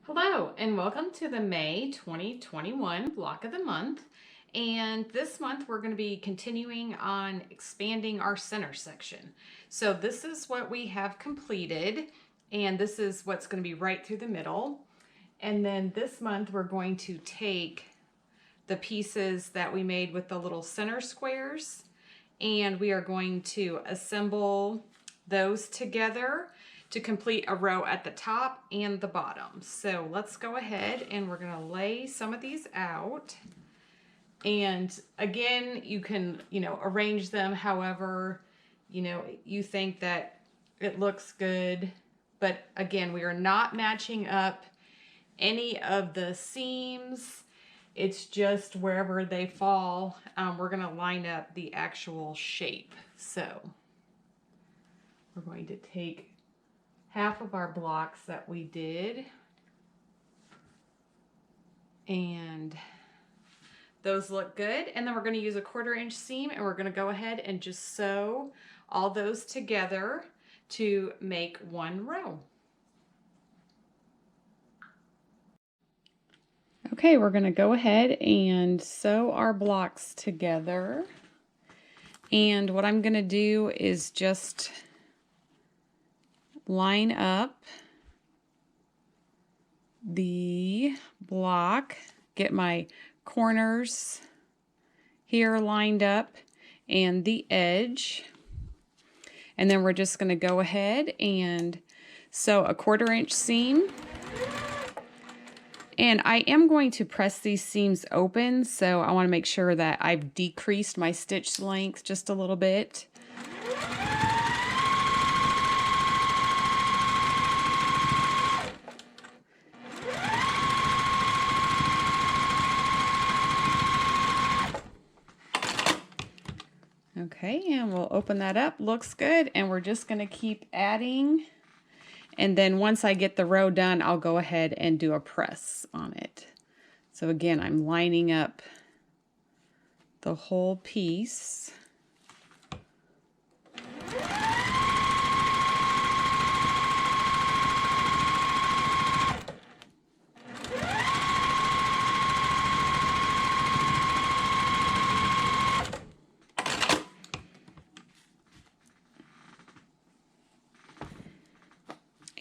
Hello and welcome to the May 2021 block of the month. And this month we're going to be continuing on expanding our center section. So this is what we have completed, and this is what's going to be right through the middle. And then this month we're going to take the pieces that we made with the little center squares, and we are going to assemble those together to complete a row at the top and the bottom. So let's go ahead and we're gonna lay some of these out. And again, you can, arrange them however, you think that it looks good. But again, we are not matching up any of the seams. It's just wherever they fall, we're gonna line up the actual shape. So we're going to take half of our blocks that we did, and those look good. And then we're going to use a 1/4 inch seam, and we're going to go ahead and just sew all those together to make one row. Okay, we're going to go ahead and sew our blocks together. And what I'm going to do is just line up the block, get my corners here lined up and the edge, and then we're just going to go ahead and sew a 1/4 inch seam. And I am going to press these seams open, so I want to make sure that I've decreased my stitch length just a little bit. Okay, and we'll open that up. Looks good, and we're just going to keep adding. And then once I get the row done, I'll go ahead and do a press on it. So again, I'm lining up the whole piece.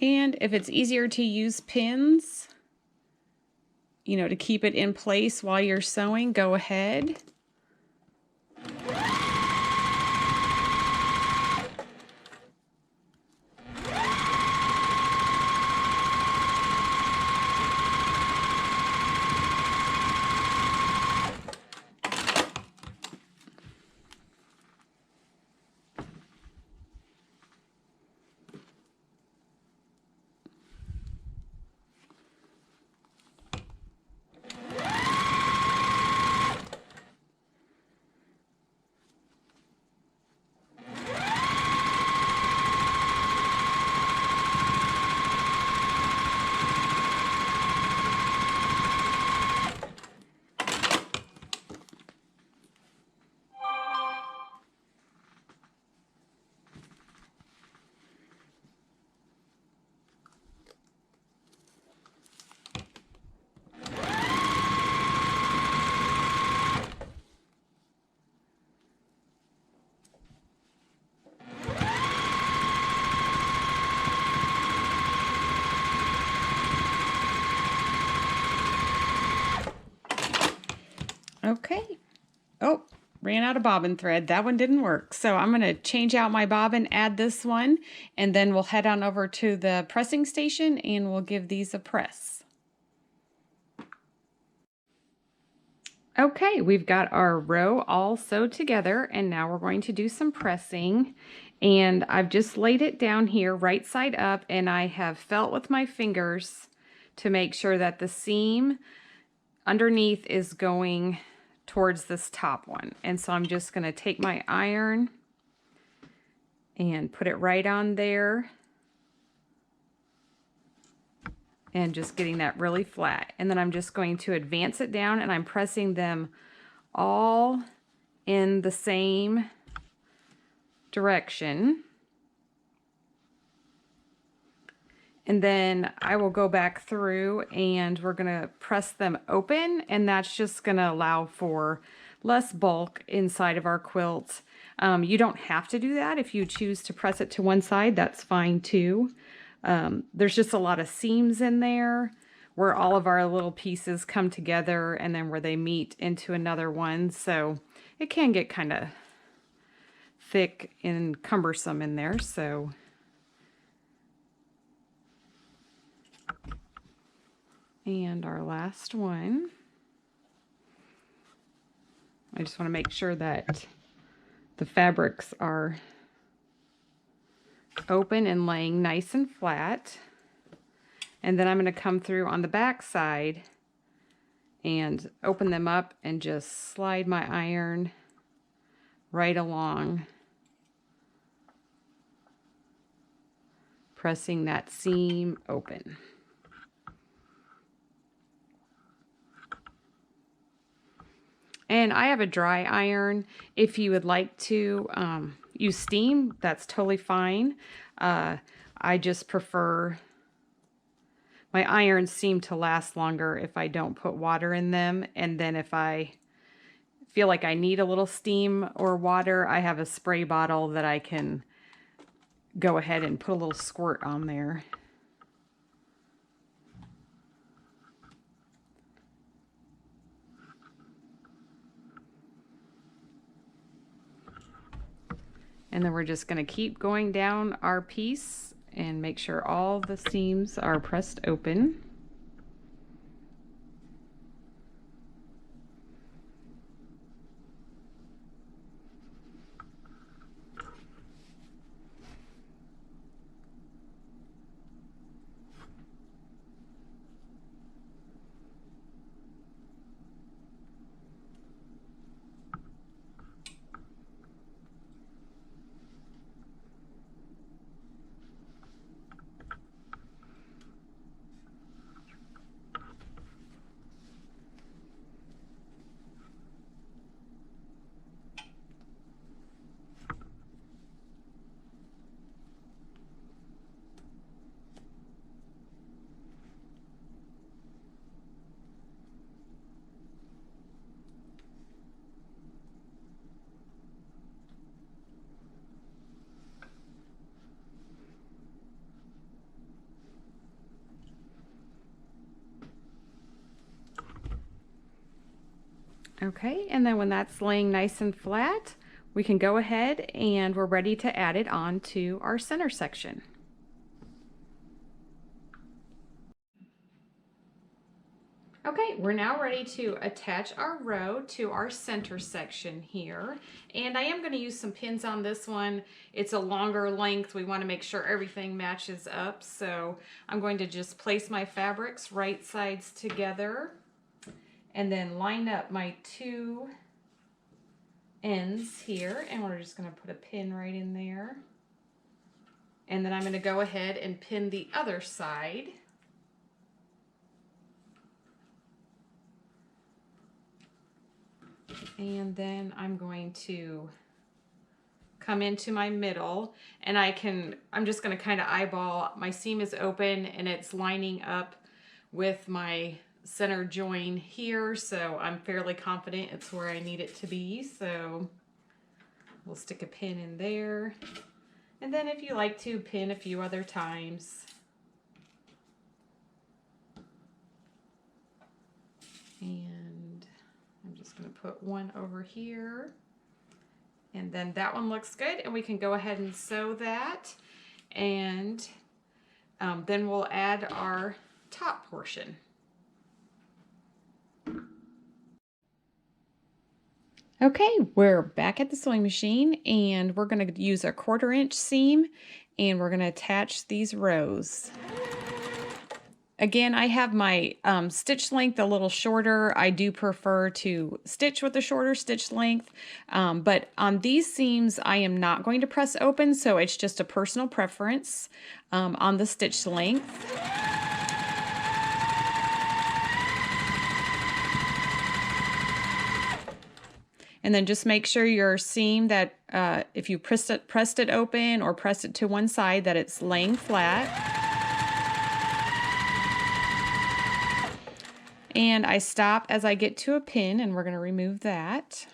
And if it's easier to use pins, to keep it in place while you're sewing, go ahead. Okay. Oh, ran out of bobbin thread. That one didn't work. So I'm going to change out my bobbin, add this one, and then we'll head on over to the pressing station and we'll give these a press. Okay, we've got our row all sewed together, and now we're going to do some pressing. And I've just laid it down here right side up, and I have felt with my fingers to make sure that the seam underneath is going towards this top one. And so I'm just going to take my iron and put it right on there, and just getting that really flat. And then I'm just going to advance it down, and I'm pressing them all in the same direction. And then I will go back through and we're gonna press them open, and that's just gonna allow for less bulk inside of our quilt. You don't have to do that. If you choose to press it to one side, that's fine too. There's just a lot of seams in there where all of our little pieces come together and then where they meet into another one. So it can get kind of thick and cumbersome in there. So and our last one, I just want to make sure that the fabrics are open and laying nice and flat. And then I'm going to come through on the back side and open them up and just slide my iron right along, pressing that seam open. And I have a dry iron. If you would like to use steam, that's totally fine. I just prefer, my irons seem to last longer if I don't put water in them. And then if I feel like I need a little steam or water, I have a spray bottle that I can go ahead and put a little squirt on there. And then we're just going to keep going down our piece and make sure all the seams are pressed open. Okay, and then when that's laying nice and flat, we can go ahead and we're ready to add it on to our center section. Okay, we're now ready to attach our row to our center section here. And I am going to use some pins on this one. It's a longer length. We want to make sure everything matches up. So I'm going to just place my fabrics right sides together and then line up my two ends here. And we're just going to put a pin right in there. And then I'm going to go ahead and pin the other side. And then I'm going to come into my middle, and I'm just going to kind of eyeball. My seam is open and it's lining up with my center join here, so I'm fairly confident it's where I need it to be. So we'll stick a pin in there, and then if you like to, pin a few other times. And I'm just going to put one over here, and then that one looks good, and we can go ahead and sew that, and then we'll add our top portion. Okay, we're back at the sewing machine, and we're going to use a 1/4 inch seam, and we're going to attach these rows. Again, I have my stitch length a little shorter. I do prefer to stitch with a shorter stitch length, but on these seams, I am not going to press open, so it's just a personal preference on the stitch length. And then just make sure your seam that if you pressed it open or pressed it to one side, that it's laying flat. And I stop as I get to a pin, and we're going to remove that.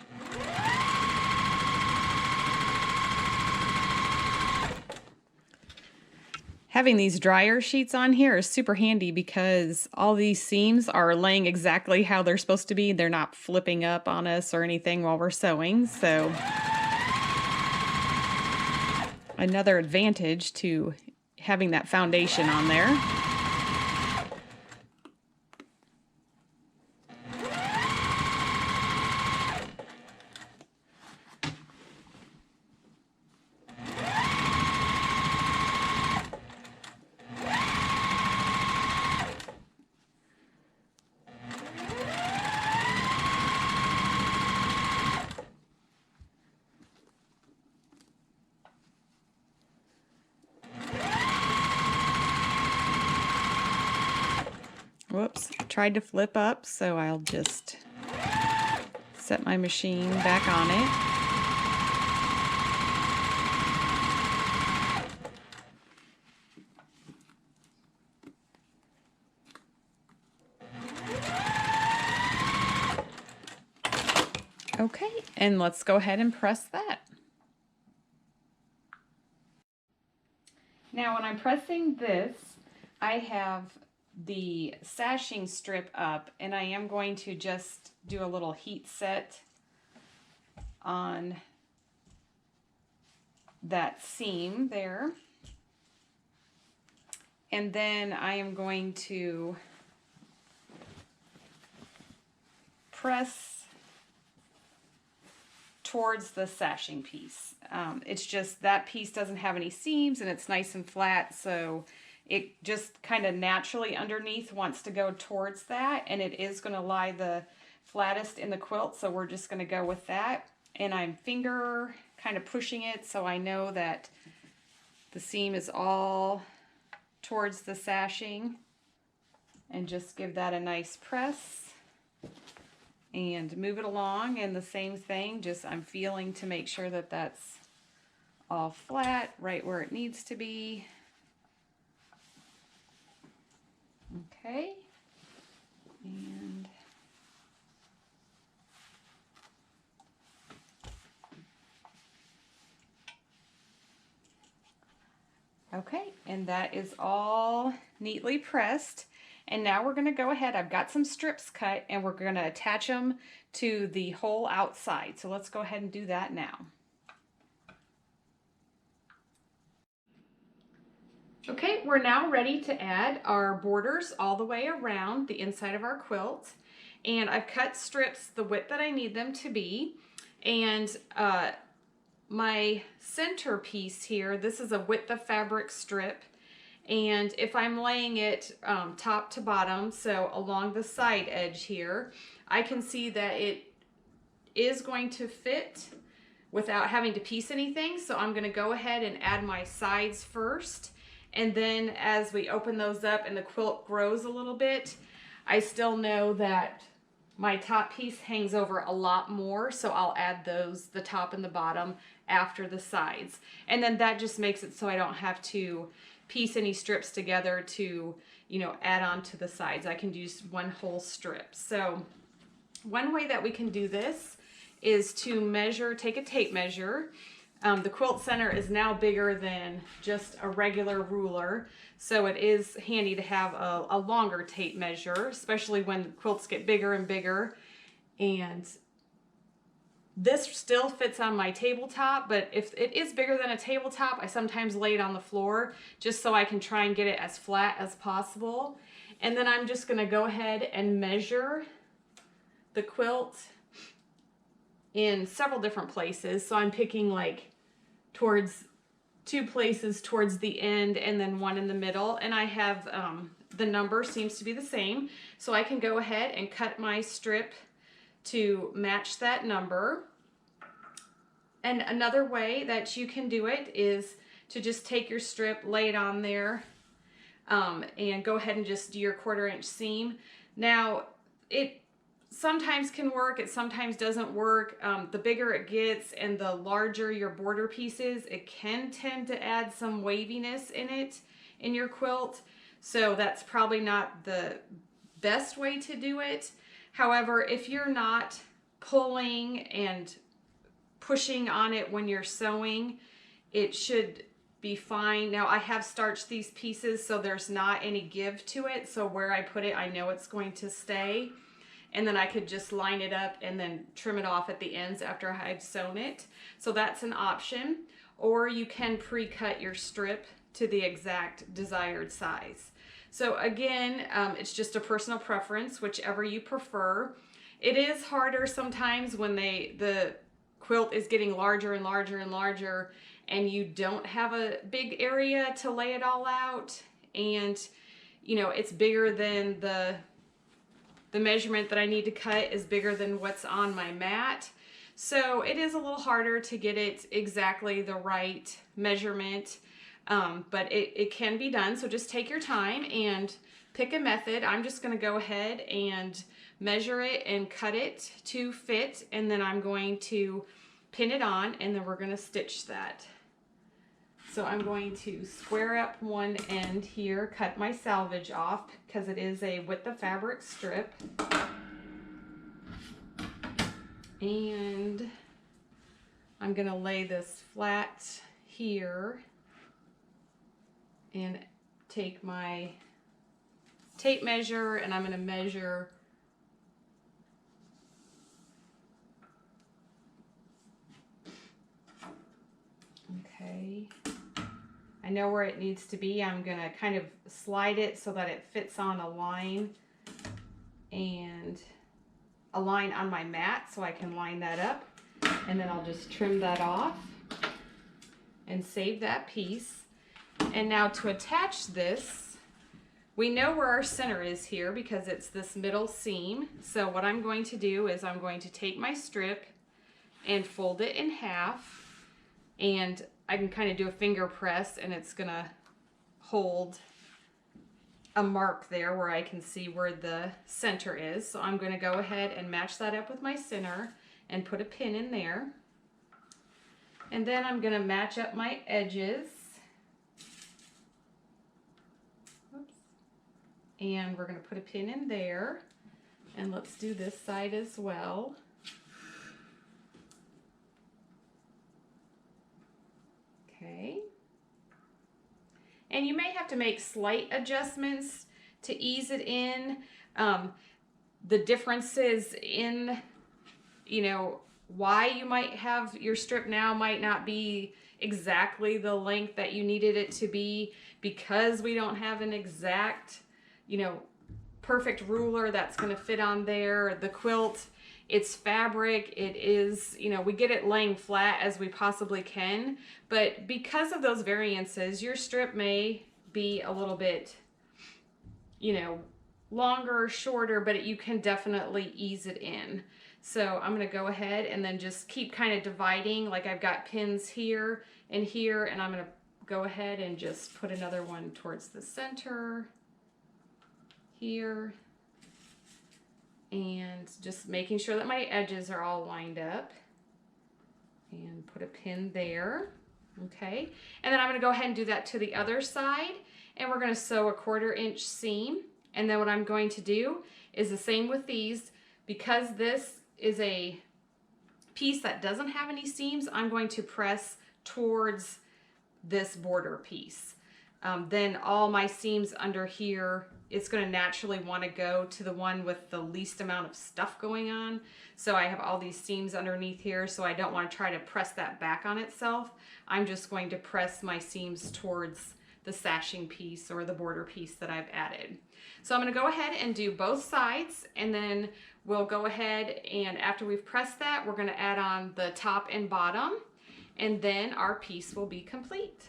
Having these dryer sheets on here is super handy because all these seams are laying exactly how they're supposed to be. They're not flipping up on us or anything while we're sewing. So another advantage to having that foundation on there. Whoops, tried to flip up, so I'll just set my machine back on it. Okay, and let's go ahead and press that. Now when I'm pressing this, I have the sashing strip up, and I am going to just do a little heat set on that seam there. And then I am going to press towards the sashing piece. It's just that piece doesn't have any seams and it's nice and flat, so it just kind of naturally underneath wants to go towards that, and it is going to lie the flattest in the quilt, so we're just going to go with that. And I'm finger kind of pushing it so I know that the seam is all towards the sashing, and just give that a nice press and move it along. And the same thing, just I'm feeling to make sure that that's all flat right where it needs to be. Okay, and okay, and that is all neatly pressed. And now we're going to go ahead, I've got some strips cut, and we're going to attach them to the whole outside. So let's go ahead and do that now. Okay, we're now ready to add our borders all the way around the inside of our quilt. And I've cut strips the width that I need them to be. And my center piece here, this is a width of fabric strip. And if I'm laying it top to bottom, so along the side edge here, I can see that it is going to fit without having to piece anything. So I'm going to go ahead and add my sides first. And then as we open those up and the quilt grows a little bit, I still know that my top piece hangs over a lot more, so I'll add those, the top and the bottom, after the sides. And then that just makes it so I don't have to piece any strips together to, you know, add on to the sides. I can use one whole strip. So one way that we can do this is to measure, take a tape measure. The quilt center is now bigger than just a regular ruler, so it is handy to have a longer tape measure, especially when quilts get bigger and bigger. And this still fits on my tabletop, but if it is bigger than a tabletop, I sometimes lay it on the floor just so I can try and get it as flat as possible. And then I'm just going to go ahead and measure the quilt in several different places. So I'm picking like towards two places towards the end and then one in the middle, and I have the number seems to be the same, so I can go ahead and cut my strip to match that number. And another way that you can do it is to just take your strip, lay it on there, and go ahead and just do your 1/4 inch seam. Now it sometimes can work, it sometimes doesn't work. The bigger it gets and the larger your border piece is, it can tend to add some waviness in it, in your quilt. So that's probably not the best way to do it. However, if you're not pulling and pushing on it when you're sewing, it should be fine. Now I have starched these pieces so there's not any give to it, so where I put it I know it's going to stay, and then I could just line it up and then trim it off at the ends after I've sewn it. So that's an option. Or you can pre-cut your strip to the exact desired size. So again, it's just a personal preference, whichever you prefer. It is harder sometimes when the quilt is getting larger and larger and larger, and you don't have a big area to lay it all out, and you know it's bigger than the measurement that I need to cut is bigger than what's on my mat. So it is a little harder to get it exactly the right measurement, but it can be done. So just take your time and pick a method. I'm just going to go ahead and measure it and cut it to fit, and then I'm going to pin it on, and then we're going to stitch that. So I'm going to square up one end here, cut my selvage off because it is a with the fabric strip. And I'm going to lay this flat here and take my tape measure, and I'm going to measure I know where it needs to be. I'm going to kind of slide it so that it fits on a line and a line on my mat, so I can line that up, and then I'll just trim that off and save that piece. And now to attach this, we know where our center is here because it's this middle seam. So what I'm going to do is I'm going to take my strip and fold it in half, and I can kind of do a finger press, and it's going to hold a mark there where I can see where the center is. So I'm going to go ahead and match that up with my center and put a pin in there. And then I'm going to match up my edges. Oops. And we're going to put a pin in there. And let's do this side as well. Okay. And you may have to make slight adjustments to ease it in. The differences in, you know, why you might have your strip now might not be exactly the length that you needed it to be, because we don't have an exact, you know, perfect ruler that's going to fit on there. The quilt, it's fabric, it is, you know, we get it laying flat as we possibly can, but because of those variances, your strip may be a little bit, you know, longer or shorter, but you can definitely ease it in. So I'm going to go ahead and then just keep kind of dividing, like I've got pins here, and I'm going to go ahead and just put another one towards the center here. And just making sure that my edges are all lined up, and put a pin there. Okay, and then I'm going to go ahead and do that to the other side, and we're going to sew a 1/4 inch seam. And then what I'm going to do is the same with these. Because this is a piece that doesn't have any seams, I'm going to press towards this border piece. Then all my seams under here, it's going to naturally want to go to the one with the least amount of stuff going on. So I have all these seams underneath here, so I don't want to try to press that back on itself. I'm just going to press my seams towards the sashing piece or the border piece that I've added. So I'm going to go ahead and do both sides, and then we'll go ahead, and after we've pressed that, we're going to add on the top and bottom, and then our piece will be complete.